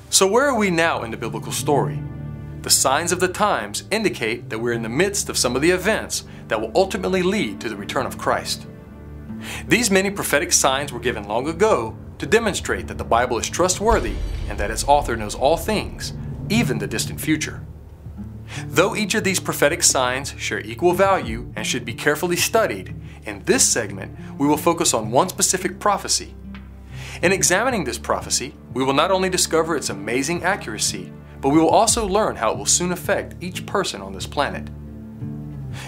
So where are we now in the biblical story? The signs of the times indicate that we're in the midst of some of the events that will ultimately lead to the return of Christ. These many prophetic signs were given long ago to demonstrate that the Bible is trustworthy and that its author knows all things, even the distant future. Though each of these prophetic signs share equal value and should be carefully studied, in this segment we will focus on one specific prophecy. In examining this prophecy, we will not only discover its amazing accuracy, but we will also learn how it will soon affect each person on this planet.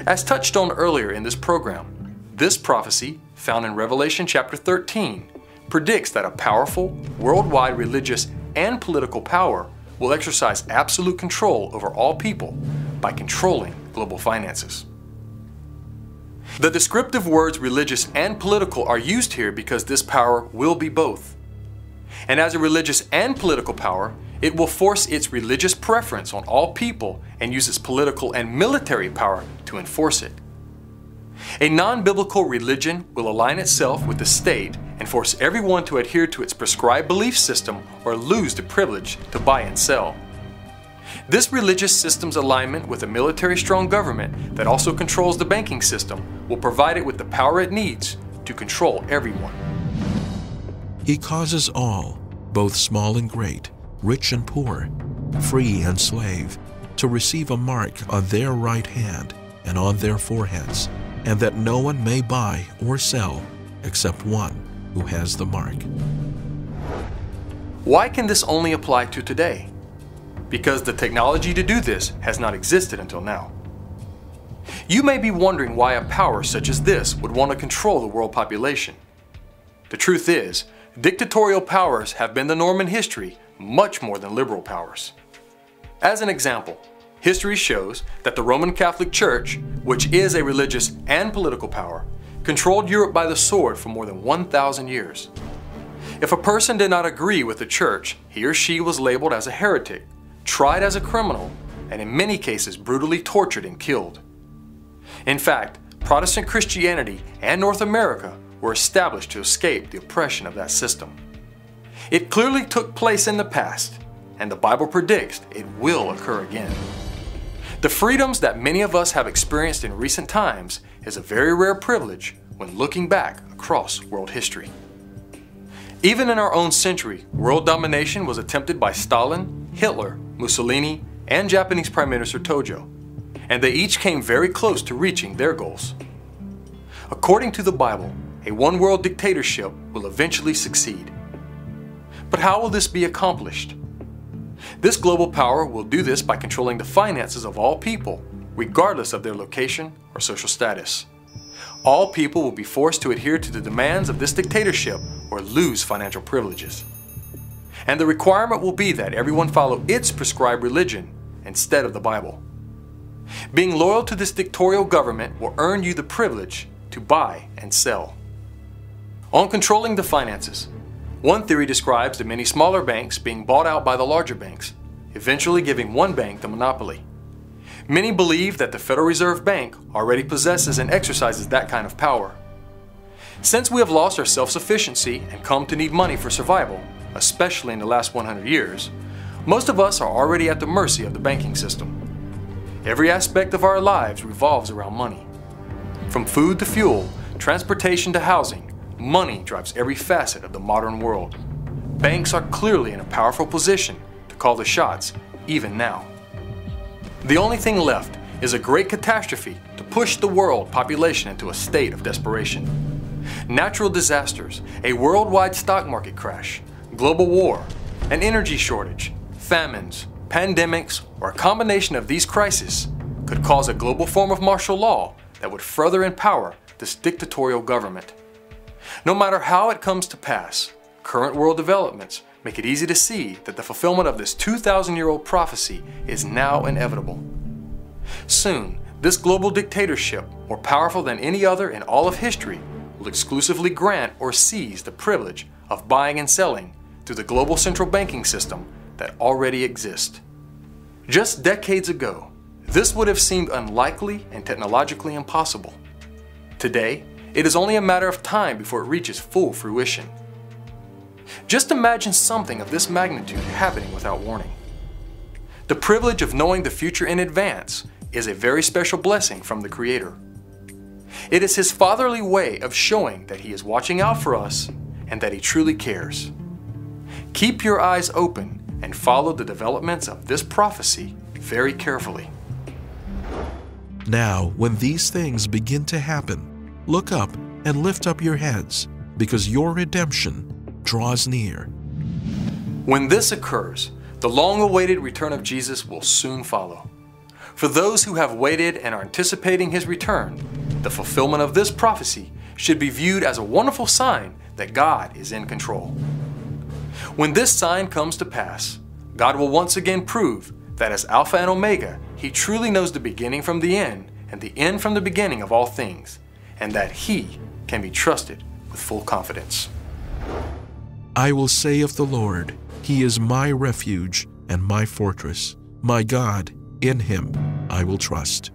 As touched on earlier in this program, this prophecy, found in Revelation chapter 13, predicts that a powerful, worldwide religious and political power will exercise absolute control over all people by controlling global finances. The descriptive words religious and political are used here because this power will be both. And as a religious and political power, it will force its religious preference on all people and use its political and military power to enforce it. A non-biblical religion will align itself with the state and force everyone to adhere to its prescribed belief system or lose the privilege to buy and sell. This religious system's alignment with a military-strong government that also controls the banking system will provide it with the power it needs to control everyone. He causes all, both small and great, rich and poor, free and slave, to receive a mark on their right hand and on their foreheads, and that no one may buy or sell except one who has the mark. Why can this only apply to today? Because the technology to do this has not existed until now. You may be wondering why a power such as this would want to control the world population. The truth is, dictatorial powers have been the norm in history much more than liberal powers. As an example, history shows that the Roman Catholic Church, which is a religious and political power, controlled Europe by the sword for more than 1,000 years. If a person did not agree with the church, he or she was labeled as a heretic, tried as a criminal, and in many cases brutally tortured and killed. In fact, Protestant Christianity and North America were established to escape the oppression of that system. It clearly took place in the past, and the Bible predicts it will occur again. The freedoms that many of us have experienced in recent times is a very rare privilege when looking back across world history. Even in our own century, world domination was attempted by Stalin, Hitler, Mussolini, and Japanese Prime Minister Tojo, and they each came very close to reaching their goals. According to the Bible, a one-world dictatorship will eventually succeed. But how will this be accomplished? This global power will do this by controlling the finances of all people, regardless of their location or social status. All people will be forced to adhere to the demands of this dictatorship or lose financial privileges. And the requirement will be that everyone follow its prescribed religion instead of the Bible. Being loyal to this dictatorial government will earn you the privilege to buy and sell. On controlling the finances, one theory describes the many smaller banks being bought out by the larger banks, eventually giving one bank the monopoly. Many believe that the Federal Reserve Bank already possesses and exercises that kind of power. Since we have lost our self-sufficiency and come to need money for survival, especially in the last 100 years, most of us are already at the mercy of the banking system. Every aspect of our lives revolves around money. From food to fuel, transportation to housing, money drives every facet of the modern world. Banks are clearly in a powerful position to call the shots, even now. The only thing left is a great catastrophe to push the world population into a state of desperation. Natural disasters, a worldwide stock market crash, global war, an energy shortage, famines, pandemics, or a combination of these crises could cause a global form of martial law that would further empower this dictatorial government. No matter how it comes to pass, current world developments make it easy to see that the fulfillment of this 2,000-year-old prophecy is now inevitable. Soon, this global dictatorship, more powerful than any other in all of history, will exclusively grant or seize the privilege of buying and selling through the global central banking system that already exists. Just decades ago, this would have seemed unlikely and technologically impossible. Today, it is only a matter of time before it reaches full fruition. Just imagine something of this magnitude happening without warning. The privilege of knowing the future in advance is a very special blessing from the Creator. It is His fatherly way of showing that He is watching out for us and that He truly cares. Keep your eyes open and follow the developments of this prophecy very carefully. Now, when these things begin to happen, look up and lift up your heads, because your redemption draws near. When this occurs, the long-awaited return of Jesus will soon follow. For those who have waited and are anticipating His return, the fulfillment of this prophecy should be viewed as a wonderful sign that God is in control. When this sign comes to pass, God will once again prove that as Alpha and Omega, He truly knows the beginning from the end and the end from the beginning of all things, and that He can be trusted with full confidence. I will say of the Lord, He is my refuge and my fortress. My God, in Him I will trust.